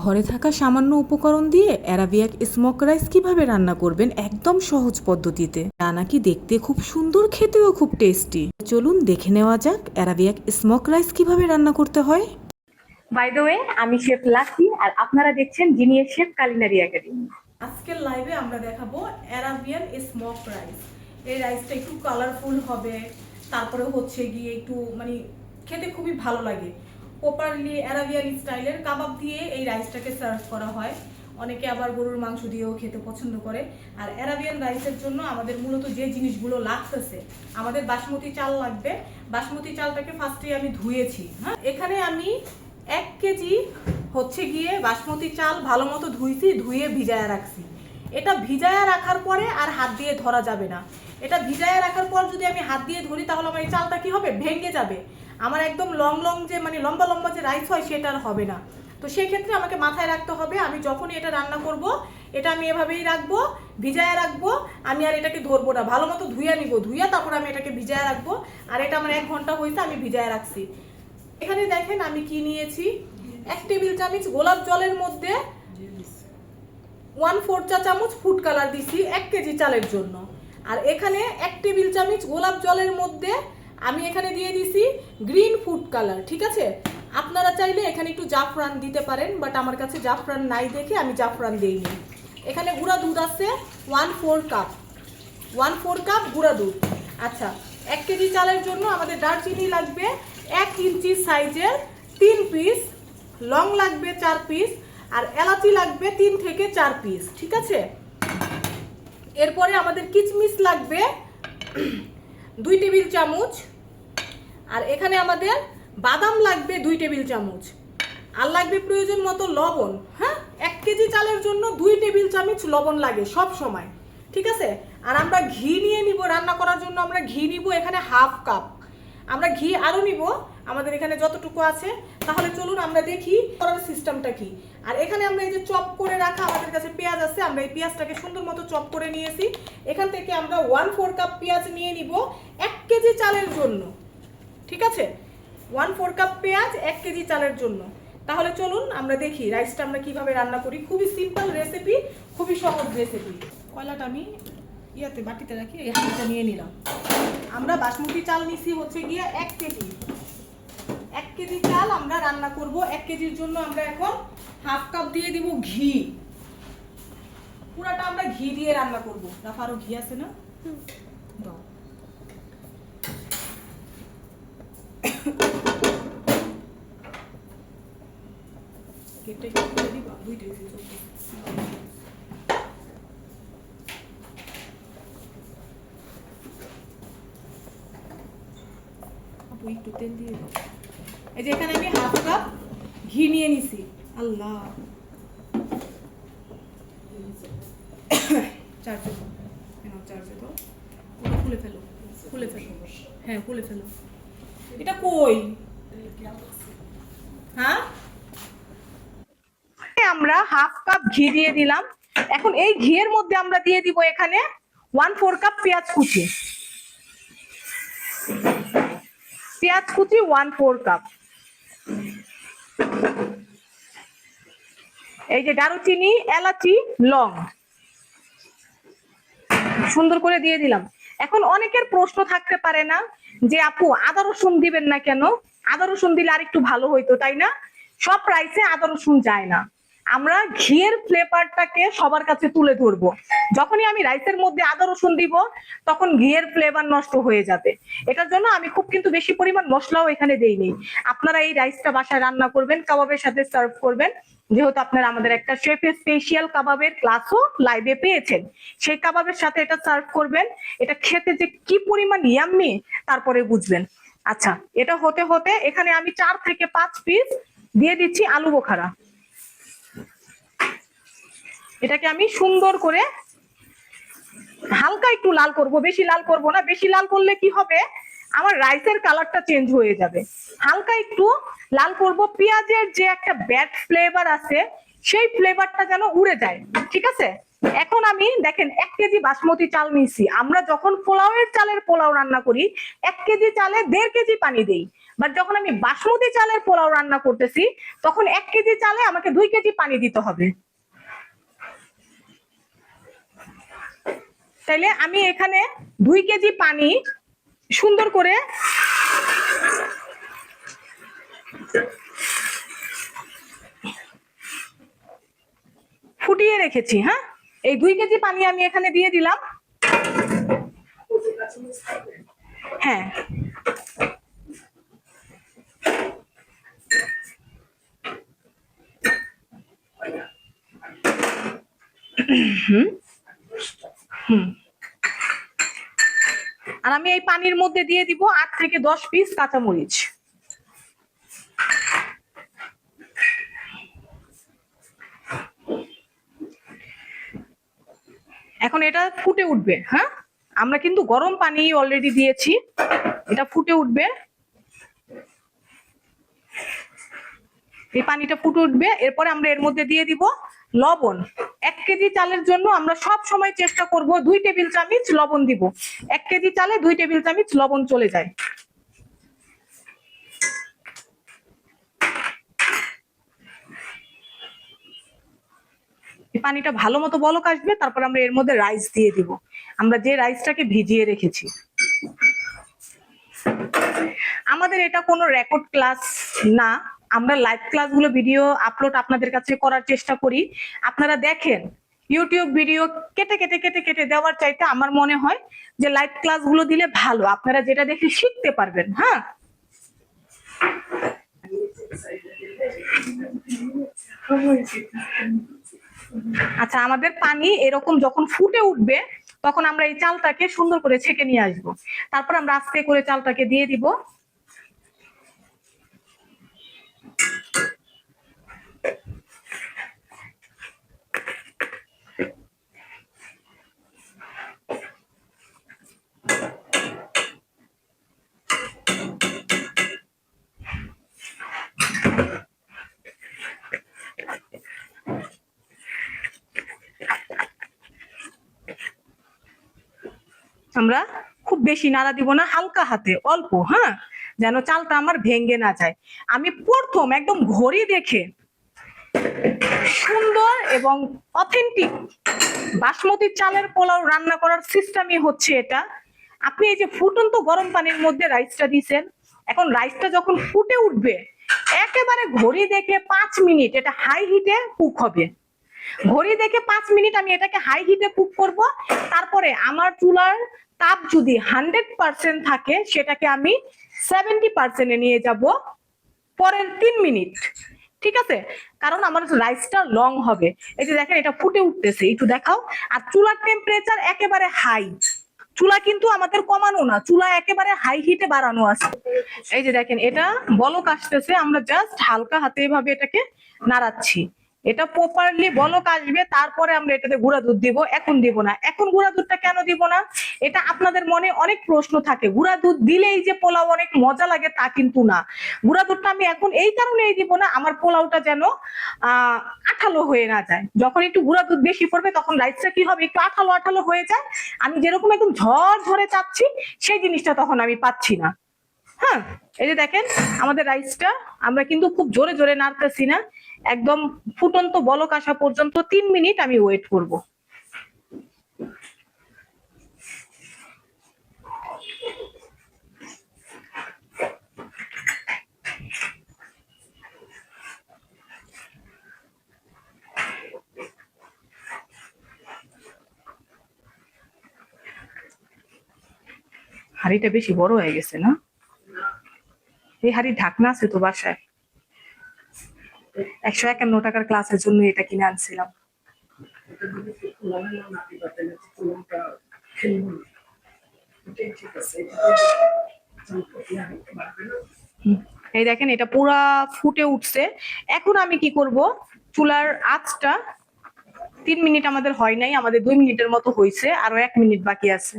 ঘরে থাকা সামান্য উপকরণ দিয়ে অ্যারাবিয়াক স্মোক রাইস কিভাবে রান্না করবেন একদম সহজ পদ্ধতিতে, তা নাকি দেখতে খুব সুন্দর, খেতেও খুব টেস্টি। চলুন দেখে নেওয়া যাক অ্যারাবিয়াক স্মোক রাইস কিভাবে রান্না করতে হয়। বাই দ্য ওয়ে, আমি শেফ লাকি আর আপনারা দেখছেন জিনিয়াস শেফ কালিনারি একাডেমি। আজকের লাইভে আমরা দেখাবো অ্যারাবিয়ান স্মোক রাইস। এই রাইসটা একটু কালারফুল হবে, তারপরে হচ্ছে গিয়ে একটু মানে খেতে খুবই ভালো লাগে। প্রপারলি অ্যারাবিয়ান স্টাইলের কাবাব দিয়ে এই রাইসটাকে সার্ভ করা হয়। অনেকে আবার গরুর মাংস দিয়েও খেতে পছন্দ করে। আর অ্যারাবিয়ান রাইসের জন্য আমাদের মূলত যে জিনিসগুলো লাগতেছে, আমাদের বাসমতি চাল লাগবে। বাসমতি চালটাকে ফার্স্টে আমি ধুয়েছি। হ্যাঁ, এখানে আমি 1 কেজি হচ্ছে গিয়ে বাসমতি চাল ভালো মতো ধুয়ে ভিজায়া রাখছি। এটা ভিজায়া রাখার পরে আর হাত দিয়ে ধরা যাবে না। এটা ভিজায়া রাখার পর যদি আমি হাত দিয়ে ধরি তাহলে আমার এই চালটা কি হবে, ভেঙে যাবে। আমার একদম লং যে মানে লম্বা লম্বা যে রাইস হয় সেটা আর হবে না। তো সেই ক্ষেত্রে আমাকে মাথায় রাখতে হবে, আমি যখনই এটা রান্না করব এটা আমি এভাবেই রাখবো, ভিজায়া রাখবো। আমি আর এটাকে ধরবো না, ভালো মতো ধুইয়া নিব, ধুইয়া তারপর আমি এটাকে ভিজায়া রাখবো। আর এটা আমার 1 ঘন্টা হয়েছে আমি ভিজায়া রাখছি। এখানে দেখেন আমি কি নিয়েছি। 1 টেবিল চামচ গোলাপ জলের মধ্যে 1/4 চা চামচ ফুড কালার দিছি 1 কেজি চালের জন্য। আর এখানে 1 টেবিল চামচ গোলাপ জলের মধ্যে আমি এখানে দিয়ে দিছি গ্রিন ফুড কালার। ঠিক আছে, আপনারা চাইলে এখানে একটু জাফরান দিতে পারেন, বাট আমার কাছে জাফরান নাই দেখে আমি জাফরান দেইনি। এখানে গুঁড়া দুধ আছে 1/4 কাপ, 1/4 কাপ গুঁড়া দুধ। আচ্ছা, 1 কেজি চালের জন্য আমাদের দারচিনি লাগবে 1 ইঞ্চি সাইজের 3 পিস, লং লাগবে 4 পিস, আর এলাচি লাগবে 3 থেকে 4 পিস। ঠিক আছে, এরপরে আমাদের কিচমিচ লাগবে 2 টেবিল চামচ, আর এখানে আমাদের বাদাম লাগবে 2 টেবিল চামচ, আর লাগবে প্রয়োজন মতো লবণ। হ্যাঁ, 1 কেজি চালের জন্য 2 টেবিল চামচ লবণ লাগে সব সময়। ঠিক আছে, আর আমরা ঘি নিয়ে নিব রান্না করার জন্য। আমরা ঘি নিব এখানে 1/2 কাপ। আমরা ঘি আরও নিব, আমাদের এখানে যতটুকু আছে। তাহলে চলুন আমরা দেখি করার সিস্টেমটা কি। আর এখানে আমরা এই যে চপ করে রাখা আমাদের কাছে পেঁয়াজ আছে, আমরা এই পেঁয়াজটাকে সুন্দর মতো চপ করে নিয়েছি। এখান থেকে আমরা 1/4 কাপ পেঁয়াজ নিয়ে নিব 1 কেজি চালের জন্য। ঠিক আছে, 1/4 কাপ পেঁয়াজ 1 কেজি চালের জন্য। তাহলে চলুন আমরা দেখি রাইসটা আমরা কিভাবে রান্না করি। খুবই সিম্পল রেসিপি, খুবই সহজ রেসিপি। কয়লাটা আমি ইয়াতে বাটিতে রাখি, এই হাঁড়িটা নিয়ে নিলাম। আমরা বাসমতি চাল নিছি হচ্ছে গিয়ে 1 কেজি। 1 কেজি চাল আমরা রান্না করব। 1 কেজির জন্য আমরা এখন 1/2 কাপ দিয়ে দিব ঘি। পুরাটা আমরা ঘি দিয়ে রান্না করব। রাফা আরো ঘি আছে না? দাও। কেটে কেটে দিবা, দুইটা দিছি চলতে। আপু একটু তেল দিয়ে দাও। এই যে এখানে আমি 1/2 কাপ ঘি নিয়ে নিছি। আল্লাহ, চার্জে দাও, চার্জে দাও। ওটা খুলে ফেলো, খুলে ফেলো। হ্যাঁ, খুলে ফেলো। এটা কই? হ্যাঁ, আমরা 1/2 কাপ ঘি দিয়ে দিলাম। এখন এই ঘিয়ের মধ্যে আমরা দিয়ে দিব এখানে 1/4 কাপ পেঁয়াজ কুচি। পেঁয়াজ কুচি 1/4 কাপ। এই যে দারুচিনি, এলাচি, লং সুন্দর করে দিয়ে দিলাম। এখন অনেকের প্রশ্ন থাকতে পারে না যে আপু আদা রসুন দিবেন না কেন? আদা রসুন দিলে আর একটু ভালো হইতো, তাই না? সব রাইসে আদা রসুন যায় না। আমরা ঘিয়ের ফ্লেভারটাকে সবার কাছে তুলে ধরবো। যখনই আমি রাইসের মধ্যে আদা রসুন দিব তখন ঘিয়ের ফ্লেভার নষ্ট হয়ে যাবে। এটার জন্য আমি খুব কিন্তু বেশি পরিমাণ মশলাও এখানে দেইনি। আপনারা এই রাইসটা বাসায় রান্না করবেন, কাবাবের সাথে সার্ভ করবেন। যেহেতু আপনারা আমাদের একটা শেফের স্পেশাল কাবাবের ক্লাসও লাইভে পেয়েছেন, সেই কাবাবের সাথে এটা সার্ভ করবেন। এটা খেতে যে কি পরিমাণ ইয়াম্মি তারপরে বুঝবেন। আচ্ছা, এটা হতে হতে এখানে আমি 4 থেকে 5 পিস দিয়ে দিচ্ছি আলু বোখারা। এটাকে আমি সুন্দর করে হালকা একটু লাল করব, বেশি লাল করব না। বেশি লাল করলে কি হবে, আমার রাইসের কালারটা চেঞ্জ হয়ে যাবে। হালকা একটু লাল করব। পেঁয়াজের যে একটা ব্যাড ফ্লেভার আছে সেই ফ্লেভারটা যেন উড়ে যায়। ঠিক আছে, এখন আমি দেখেন 1 কেজি বাসমতি চাল নিয়েছি। আমরা যখন পোলাওয়ের চালের পোলাও রান্না করি 1 কেজি চালে 1.5 কেজি পানি দেই, বাট যখন আমি বাসমতি চালের পোলাও রান্না করতেছি তখন 1 কেজি চালে আমাকে 2 কেজি পানি দিতে হবে। তাইলে আমি এখানে 2 কেজি পানি সুন্দর করে ফুটিয়ে রেখেছি। হ্যাঁ, এই 2 কেজি পানি আমি এখানে দিয়ে দিলাম। হ্যাঁ, আর আমি এই পানির মধ্যে দিয়ে দিব 8 থেকে 10 পিস কাঁচামরিচ। এখন এটা ফুটে উঠবে। হ্যাঁ, আমরা কিন্তু গরম পানি অলরেডি দিয়েছি, এটা ফুটে উঠবে। এই পানিটা ফুটে উঠবে, এরপরে আমরা এর মধ্যে দিয়ে দিব লবণ। 1 কেজি চালের জন্য আমরা সব সময় চেষ্টা করব 2 টেবিল চামচ লবণ দিব। 1 কেজি চালে 2 টেবিল চামচ লবণ চলে যায়। এই পানিটা ভালো মতো বলক আসবে, তারপর আমরা এর মধ্যে রাইস দিয়ে দিব, আমরা যে রাইসটাকে ভিজিয়ে রেখেছি। আমাদের এটা কোনো রেকর্ড ক্লাস না, আমরা লাইভ ক্লাসগুলো ভিডিও আপলোড আপনাদের কাছে করার চেষ্টা করি। আপনারা দেখেন ইউটিউব ভিডিও কেটে কেটে কেটে কেটে দেওয়ার চাইতে আমার মনে হয় যে লাইভ ক্লাসগুলো দিলে ভালো, আপনারা যেটা দেখে শিখতে পারবেন। হ্যাঁ, আচ্ছা, আমাদের পানি এরকম যখন ফুটে উঠবে তখন আমরা এই চালটাকে সুন্দর করে ছেঁকে নিয়ে আসবো, তারপর আমরা আস্তে করে চালটাকে দিয়ে দিব। আমরা খুব বেশি নাড়া দিব না, হালকা হাতে অল্প, হ্যাঁ, যেন চালটা আমার ভেঙে না যায়। আমি প্রথম একদম ঘড়ি দেখে সুন্দর এবং অথেন্টিক বাসমতি চালের পোলাও রান্না করার সিস্টেমই হচ্ছে এটা। আপনি এই যে ফুটন্ত গরম পানির মধ্যে রাইসটা দিয়েছেন, এখন রাইসটা যখন ফুটে উঠবে একেবারে ঘড়ি দেখে 5 মিনিট এটা হাই হিটে কুক হবে। ঘড়ি দেখে 5 মিনিট আমি এটাকে হাই হিটে কুক করব। তারপরে আমার চুলার তাপ যদি 100% থাকে সেটাকে আমি 70% নিয়ে যাব পরের 3 মিনিট। ঠিক আছে, কারণ আমার রাইসটা লং হবে। এই যে দেখেন এটা ফুটে উঠতেছে, একটু দেখাও। আর চুলার টেম্পারেচার একেবারে হাই, চুলা কিন্তু আমাদের কমানো না, চুলা একেবারে হাই হিটে বাড়ানো আছে। এই যে দেখেন এটা বলক আসতেছে, আমরা জাস্ট হালকা হাতে এভাবে এটাকে নাড়াচ্ছি। এটা প্রপারলি বলক আসবে, তারপরে আমরা এটাতে গুঁড়া দুধ দিব। এখন দিব না। এখন গুঁড়া দুধটা কেন দিব না, এটা আপনাদের মনে অনেক প্রশ্ন থাকে। গুঁড়া দুধ দিলেই যে পোলাও অনেক মজা লাগে তা কিন্তু না। গুঁড়া দুধটা আমি এখন এই কারণেই দিব না, আমার পোলাওটা যেন আঠালো হয়ে না যায়। যখন একটু গুঁড়া দুধ বেশি পড়বে তখন রাইসটা কি হবে, একটু আঠালো আঠালো হয়ে যায়। আমি যেরকম একদম ঝড় ঝরে চাচ্ছি সেই জিনিসটা তখন আমি পাচ্ছি না। হ্যাঁ, এই যে দেখেন আমাদের রাইসটা আমরা কিন্তু খুব জোরে জোরে নাড়তেছি না, একদম ফুটন্ত বলক আসা পর্যন্ত 3 মিনিট আমি ওয়েট করব। হাঁড়িটা বেশি বড় হয়ে গেছে না? এই হাঁড়ির ঢাকনা আছে তো বাসায়, 151 টাকার ক্লাসের জন্য এটা কিনে আনছিলাম। এই দেখেন এটা পুরা ফুটে উঠছে। এখন আমি কি করব, চুলার আঁচটা 3 মিনিট আমাদের হয় নাই, আমাদের 2 মিনিটের মতো হয়েছে, আরো 1 মিনিট বাকি আছে।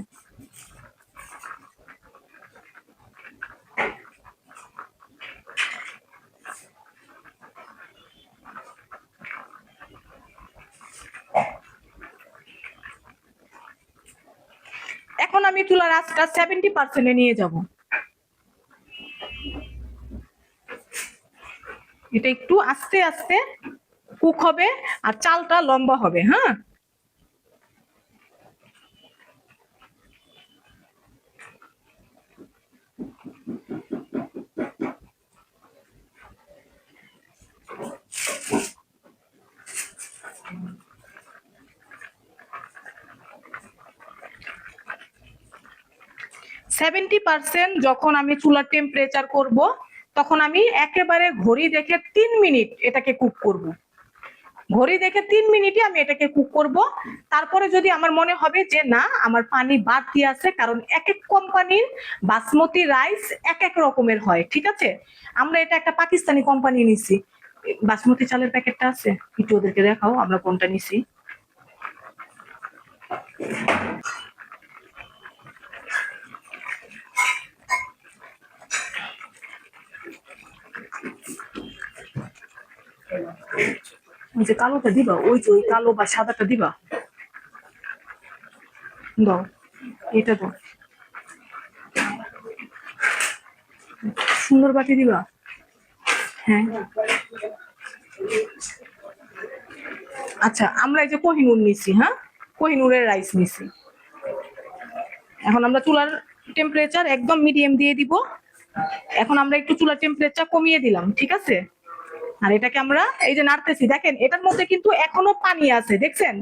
এখন আমি চুলার আঁচটা 70% নিয়ে যাব। এটা একটু আস্তে আস্তে কুক হবে আর চালটা লম্বা হবে। হ্যাঁ, যখন আমি চুলার টেম্পারেচার করব, তখন আমি একেবারে ঘড়ি দেখে 3 মিনিট এটাকে কুক করব। ঘড়ি দেখে 3 মিনিটই আমি এটাকে কুক করব। তারপরে যদি আমার মনে হবে যে না, আমার পানি বাড়তি আছে, কারণ এক এক কোম্পানির বাসমতি রাইস এক এক রকমের হয়, ঠিক আছে। আমরা এটা একটা পাকিস্তানি কোম্পানি নিছি। বাসমতি চালের প্যাকেটটা আছে, একটু ওদেরকে দেখাও আমরা কোনটা নিছি। ওই যে কালোটা দিবা, ওই যে ওই কালো বা সাদাটা দিবা, দাও, এটা দাও, সুন্দর বাটি দিবা। হ্যাঁ, আচ্ছা, আমরা এই যে কোহিনুর নিছি, হ্যাঁ, কোহিনুরের রাইস নিছি। এখন আমরা চুলার টেম্পারেচার একদম মিডিয়াম দিয়ে দিব। এখন আমরা একটু চুলার টেম্পারেচার কমিয়ে দিলাম, ঠিক আছে। আর এটাকে আমরা এই যে নাড়তেছি, দেখেন এটার মধ্যে কিন্তু এখনো পানি আছে, দেখছেন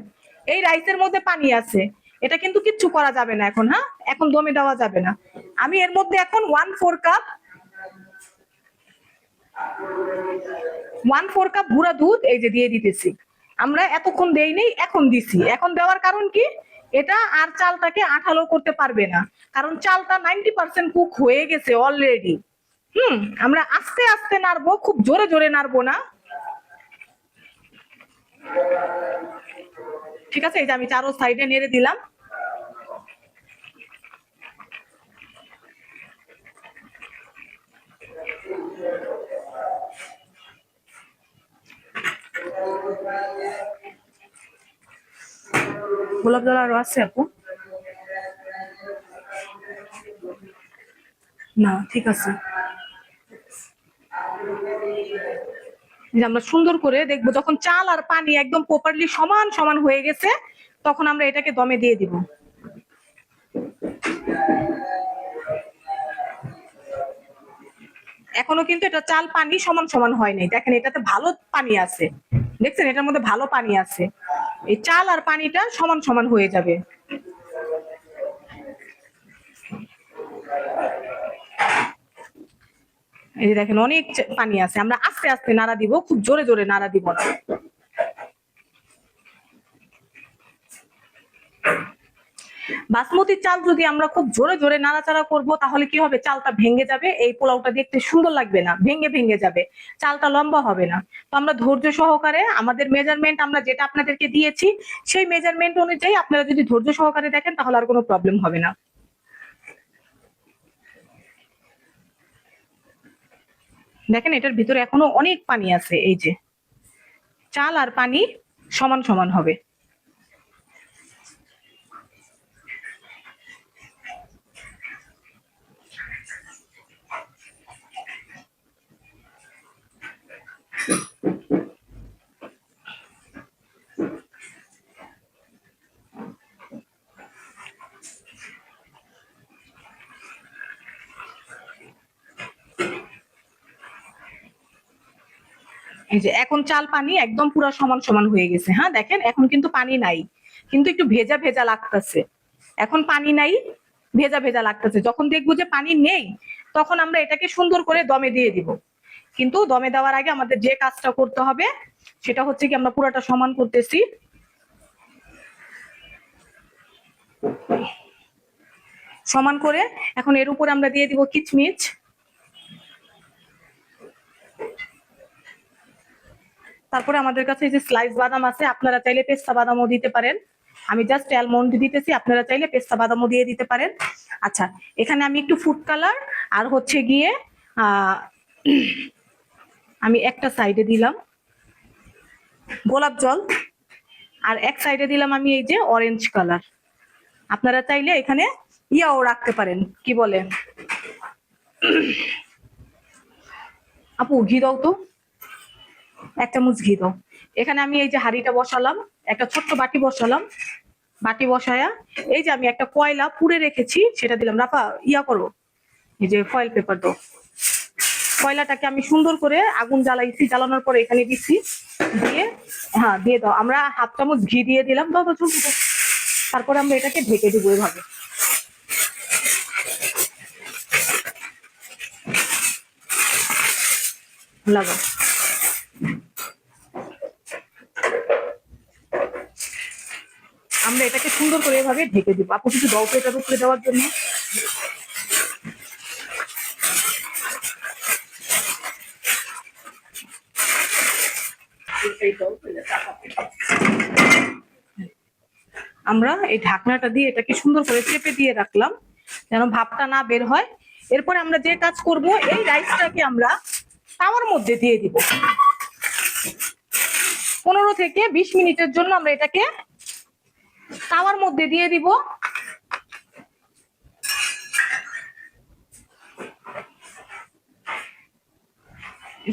এই রাইসের মধ্যে পানি আছে। এটা কিন্তু কিচ্ছু করা যাবে না এখন, হ্যাঁ, এখন দমে দেওয়া যাবে না। আমি এর মধ্যে এখন 1/4 কাপ গুঁড়া দুধ এই যে দিয়ে দিতেছি। আমরা এতক্ষণ দেইনি, এখন দিছি। এখন দেওয়ার কারণ কি, এটা আর চালটাকে আঠালো করতে পারবে না, কারণ চালটা 90% কুক হয়ে গেছে অলরেডি। আমরা আস্তে আস্তে নাড়বো, খুব জোরে জোরে নাড়বো না, ঠিক আছে। এই যে আমি চারো সাইডে নেড়ে দিলাম। গোলাপ জল আরো আছে আপু? না, ঠিক আছে। যে আমরা সুন্দর করে দেখবো যখন চাল আর পানি একদম প্রপারলি সমান সমান হয়ে গেছে, তখন আমরা এটাকে দমে দিয়ে দিব। এখনো কিন্তু এটা চাল পানি সমান সমান হয় নাই, দেখেন এটাতে ভালো পানি আছে, দেখছেন এটার মধ্যে ভালো পানি আছে। এই চাল আর পানিটা সমান সমান হয়ে যাবে। এই যে দেখেন অনেক পানি আছে, আমরা আস্তে আস্তে নাড়া দিব, খুব জোরে জোরে নাড়া দিব না। বাসমতি চাল যদি আমরা খুব জোরে জোরে নাড়াচাড়া করব, তাহলে কি হবে, চালটা ভেঙে যাবে, এই পোলাওটা দেখতে সুন্দর লাগবে না, ভেঙে ভেঙে যাবে, চালটা লম্বা হবে না। তো আমরা ধৈর্য সহকারে আমাদের মেজারমেন্ট আমরা যেটা আপনাদেরকে দিয়েছি, সেই মেজারমেন্ট অনুযায়ী আপনারা যদি ধৈর্য সহকারে দেখেন, তাহলে আর কোনো প্রবলেম হবে না। দেখেন এটার ভিতরে এখনো অনেক পানি আছে, এই যে চাল আর পানি সমান সমান হবে। এই যে এখন চাল পানি একদম পুরো সমান সমান হয়ে গেছে। হ্যাঁ, দেখেন এখন কিন্তু পানি নাই, কিন্তু একটু ভেজা ভেজা লাগতেছে। এখন পানি নাই, ভেজা ভেজা লাগতেছে। যখন দেখবো যে পানি নেই, তখন আমরা এটাকে সুন্দর করে দমে দিয়ে দিব। কিন্তু দমে দেওয়ার আগে আমাদের যে কাজটা করতে হবে, সেটা হচ্ছে কি, আমরা পুরোটা সমান করতেছি, সমান করে এখন এর উপরে আমরা দিয়ে দিব কিচমিচ। তারপরে আমাদের কাছে এই যে স্লাইস বাদাম আছে, আপনারা চাইলে পেস্তা বাদামও দিতে পারেন। আমি জাস্ট অ্যালমন্ড দিতেছি, আপনারা চাইলে পেস্তা বাদামও দিয়ে দিতে পারেন। আচ্ছা, এখানে আমি একটু ফুড কালার আর হচ্ছে গিয়ে আমি একটা সাইডে দিলাম গোলাপ জল, আর এক সাইডে দিলাম আমি এই যে অরেঞ্জ কালার। আপনারা চাইলে এখানে ইয়াও রাখতে পারেন, কি বলে আপু, ঘি দাও তো। 1 চামচ ঘি দাও। এখানে আমি এই যে হাঁড়িটা বসালাম, একটা ছোট্ট বাটি বসালাম, বাটি বসায়া এই যে আমি একটা কয়লা পুড়ে রেখেছি সেটা দিলাম। রাফা ইয়া করো, এই যে ফয়েল পেপার দাও। কয়লাটাকে আমি সুন্দর করে আগুন জ্বালাইছি, জ্বালানোর পরে এখানে দিচ্ছি, দিয়ে হ্যাঁ দিয়ে দাও। আমরা 1/2 চামচ ঘি দিয়ে দিলাম, দাও তো ছোট। তারপরে আমরা এটাকে ঢেকে দিব এভাবে। লাগাও। আমরা এটাকে সুন্দর করে এভাবে ঢেকে দিব। আপু কিছু দাও তো এটার উপরে দেওয়ার জন্য। আমরা এই ঢাকনাটা দিয়ে এটাকে সুন্দর করে চেপে দিয়ে রাখলাম যেন ভাপটা না বের হয়। এরপরে আমরা যে কাজ করব, এই রাইসটাকে আমরা তাওয়ার মধ্যে দিয়ে দিব। 15 থেকে 20 মিনিটের জন্য আমরা এটাকে তাওয়ার মধ্যে দিয়ে দিব।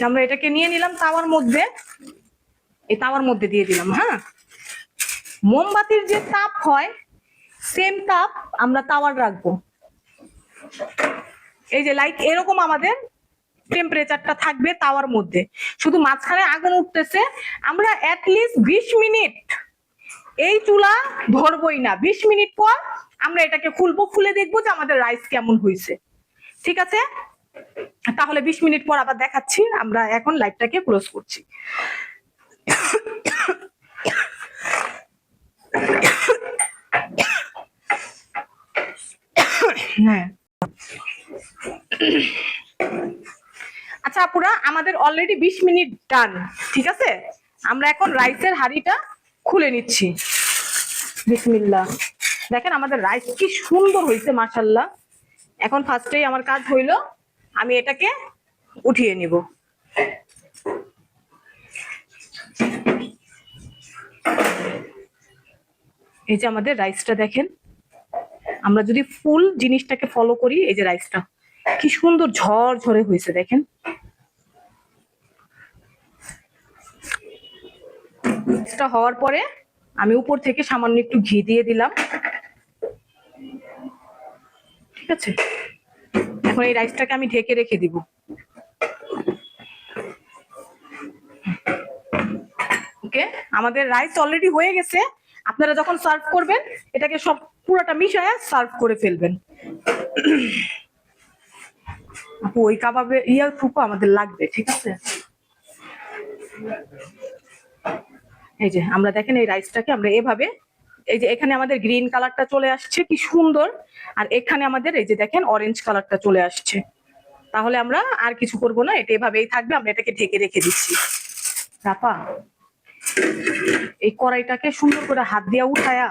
আমরা এটাকে নিয়ে নিলাম তাওয়ার মধ্যে, এই তাওয়ার মধ্যে দিয়ে দিলাম। হ্যাঁ, মোমবাতির যে তাপ হয় সেম তাপ আমরা তাওয়ার রাখবো। এই যে লাইক এরকম আমাদের টেম্পারেচারটা থাকবে তাওয়ার মধ্যে, শুধু মাঝখানে আগুন উঠতেছে। আমরা অ্যাটলিস্ট 20 মিনিট এই চুলা ধরবই না। 20 মিনিট পর আমরা এটাকে খুলবো, খুলে দেখবো যে আমাদের রাইস কেমন হয়েছে। ঠিক আছে, তাহলে 20 মিনিট পর আবার দেখাচ্ছি। আমরা এখন লাইটটাকে ক্লোজ করছি। হ্যাঁ, আচ্ছা আপুরা, আমাদের অলরেডি 20 মিনিট ডান। ঠিক আছে, আমরা এখন রাইসের হাঁড়িটা খুলে নিচ্ছি। বিসমিল্লাহ। দেখেন আমাদের রাইস কি সুন্দর হয়েছে মাশাআল্লাহ। এখন ফার্স্টেই আমার কাজ হইলো আমি এটাকে উঠিয়ে নিব। এই যে আমাদের রাইসটা দেখেন, আমরা যদি ফুল জিনিসটাকে ফলো করি, এই যে রাইসটা কি সুন্দর ঝরঝরে হয়েছে দেখেন। রাইসটা হওয়ার পরে আমি উপর থেকে সামান্য একটু ঘি দিয়ে দিলাম। ঠিক আছে, এখন এই রাইসটাকে আমি ঢেকে রেখে দিব। ওকে, আমাদের রাইস অলরেডি হয়ে গেছে। আপনারা যখন সার্ভ করবেন এটাকে সব পুরোটা মিশায়া সার্ভ করে ফেলবেন। আপু ওই কাবাবের ইয়ার টুকু আমাদের লাগবে। ঠিক আছে, এই যে আমরা দেখেন এই রাইসটাকে আমরা এভাবে, এই যে এখানে আমাদের গ্রিন কালারটা চলে আসছে কি সুন্দর, আর এখানে আমাদের এই যে দেখেন অরেঞ্জ কালারটা চলে আসছে। তাহলে আমরা আর কিছু করব না, এটা এভাবেই থাকবে। আমরা এটাকে ঢেকে রেখে দিচ্ছি। রাপা এই কড়াইটাকে সুন্দর করে হাত দিয়া উঠায়া